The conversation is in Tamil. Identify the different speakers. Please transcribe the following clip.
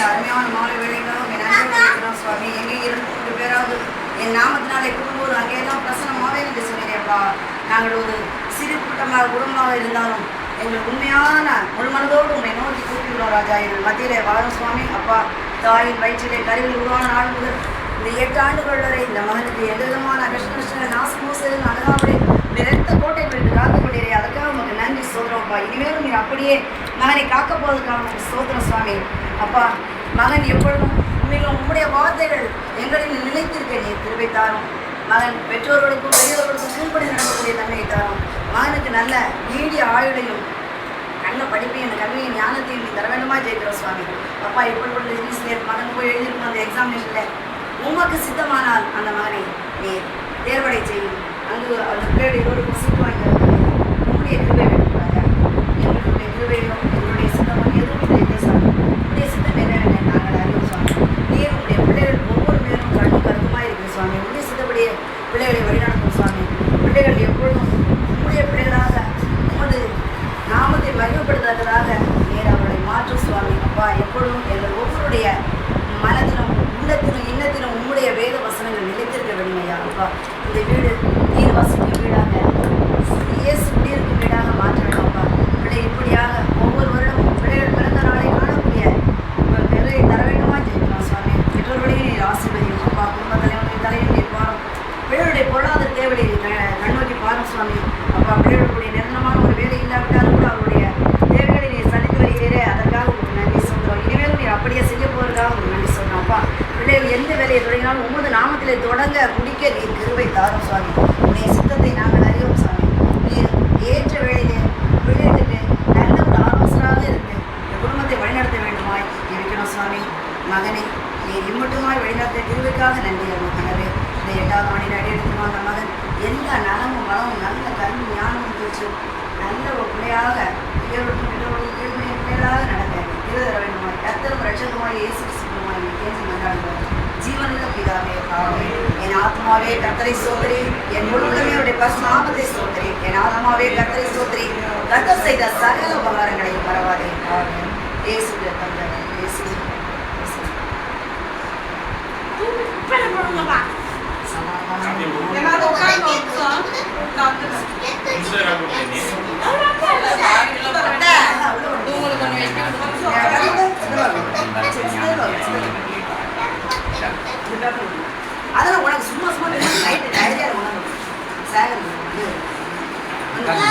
Speaker 1: இந்த அருமையான மாலை வேலைகளும் என் அன்பு சுவாமி. எங்கே 2-3 பேராவது என் நாமத்தினாலே குடும்போது அங்கேயெல்லாம் பிரசனமாகவே என்று சொன்னேன்ப்பா. நாங்கள் ஒரு சிறு கூட்டமாக குடும்பமாக இருந்தாலும் எங்கள் உண்மையான முழுமனதோடு உண்மை நோக்கி கூப்பிடுவோம் ராஜா. எங்கள் மத்தியிலே வாழும் சுவாமி. அப்பா, தாயின் வயிற்றிலே கருவில் உருவான நாள் முதல் இந்த 8 ஆண்டுகள் வரை இந்த மகனுக்கு எந்த விதமான கஷ்ட நாசமோசல் அணுகாமலே நிறத்த கோட்டை விட்டு காத்துக்கொண்டே அதற்காக உங்களுக்கு நன்றி சோதரம்ப்பா. இனிமேலும் நீர் அப்படியே மகனை காக்க போவதற்காக உங்களுக்கு சோதரம் சுவாமி. அப்பா, மகன் எப்பொழுதும் உண்மையிலும் உங்களுடைய வார்த்தைகள் எங்களில் நிலைத்திருக்க நீர் திருப்பை தாரும். மகன் பெற்றோர்களுக்கும் பெரியவர்களுக்கும் கீழ்படி நடக்கக்கூடிய தன்மையை தாரும். மகனுக்கு நல்ல நீடிய ஆயுளையும் நல்ல படிப்பையும் அந்த கல்வியின் ஞானத்தையும் நீ தர வேண்டுமா ஜெயிக்கிறோம் சுவாமி. அப்பா, இப்படி இங்கிலீஷ் மகன் போய் எழுதியிருக்கும் அந்த எக்ஸாமினேஷனில் உமக்கு சித்தமானால் அந்த மகனை நீ தேர்வடை செய்யும். அங்கு அந்த பிள்ளையோட சீட்டு வாங்கி உங்களுடைய கிருபை வேண்டும்றாங்க. எங்களுடைய கிருபையும் எங்களுடைய சித்தமும் எதுவும் இல்லை சாமி. உங்களுடைய சித்தம் என்ன நாங்கள் அறிவோம் சுவாமி. நீர் உங்களுடைய பிள்ளைகள் ஒவ்வொரு பேரும் கருத்துமாக இருக்குது சுவாமி. உங்களுடைய சித்தப்படியே பிள்ளைகளை வழிநடத்தும் சுவாமி. பிள்ளைகள் எப்பொழுதும் உங்களுடைய பிள்ளைகளாக உமது நாமத்தை மகிமைப்படுத்ததாக நீர் அவர்களை மாற்றும் சுவாமி. அப்பா, எப்பொழுதும் எங்கள் ஒவ்வொருடைய மனதிலும் உள்ளத்திலும் இன்னத்திலும் உங்களுடைய வேத வசனங்கள் நிலைத்திருக்க வேண்டுமையா. அப்பா, இந்த வீடு நீர் வசிக்கும் வீடாக இயேசு குடியிருக்கும் வீடாக மாற்ற வேண்டும். அப்பா, பிள்ளை இப்படியாக ஒவ்வொரு வருடமும் பிள்ளைகள் பிறந்த நாளை காணக்கூடிய பிள்ளையை தர வேண்டுமா ஜெயிக்கலாம் சுவாமி. பெற்றோர்களையும் நீர் ஆசீர்வதியும். அப்பா, குடும்ப தலைவனுடைய நீர் பாரும். பிள்ளைகளுடைய பொருளாதார தேவையை கண்ணோக்கி பாரும் சுவாமி. அப்பா, பிள்ளைகளுடைய நிரந்தரமான ஒரு வேலை இல்லாவிட்டாலும் கூட அவருடைய தேவைகளை நீர் சந்தித்து வருகிறீரே அதற்காக உங்களுக்கு நன்றி சொல்கிறோம். இனிமேலும் நீர் அப்படியே செய்ய போவதற்காக உங்களுக்கு நன்றி சொல்கிறோம். அப்பா, பிள்ளைகள் எந்த வேலையை தொடங்கினாலும் உமது நாமத்திலே தொடங்க முடிக்க நீர் கிருபை தாரும் சுவாமி. உடைய சித்தத்தை நாங்கள் அறிவோம் சுவாமி. நீர் ஏற்ற வேளையிலே பிள்ளைகளுக்கு நல்ல ஒரு ஆலோசனாக இருக்கு இந்த குடும்பத்தை வழிநடத்த வேண்டுமாய் இருக்கணும் சுவாமி. மகனை நீர் இம்மட்டுமாய் வழிநடத்த கிருபைக்காக நன்றி கணவே. இந்த 8வது ஆண்டில் அடியெடுத்துமா அந்த மகன் எல்லா நலமும் வளமும் நல்ல கல்வி ஞானமும் பெற்று நல்ல ஒரு பிள்ளையாக பிள்ளைகளாக நடக்க தர வேண்டுமாய் கர்த்தரும் ரட்சகமாய் இயேசு கிறிஸ்துவுமாய் கேட்டு மன்றாடுகிறோம் ஜீவனுள்ள பிதாவே ஆமென். என் ஆத்மாவே கர்த்தரை ஸ்தோத்திரி, என் முழுவதுமே அவருடைய பரிசுநாமத்தை ஸ்தோத்திரி. என் ஆத்மாவே கர்த்தரை ஸ்தோத்திரி, கர்த்தர் செய்த சகல உபகாரங்களையும் மறவாதே. ஆமென். இயேசுவின் தந்தை இயேசு அதெல்லாம் உனக்கு சும்மா சும்மா நைட்டு டைரியா உணவு சேகர் எனக்கு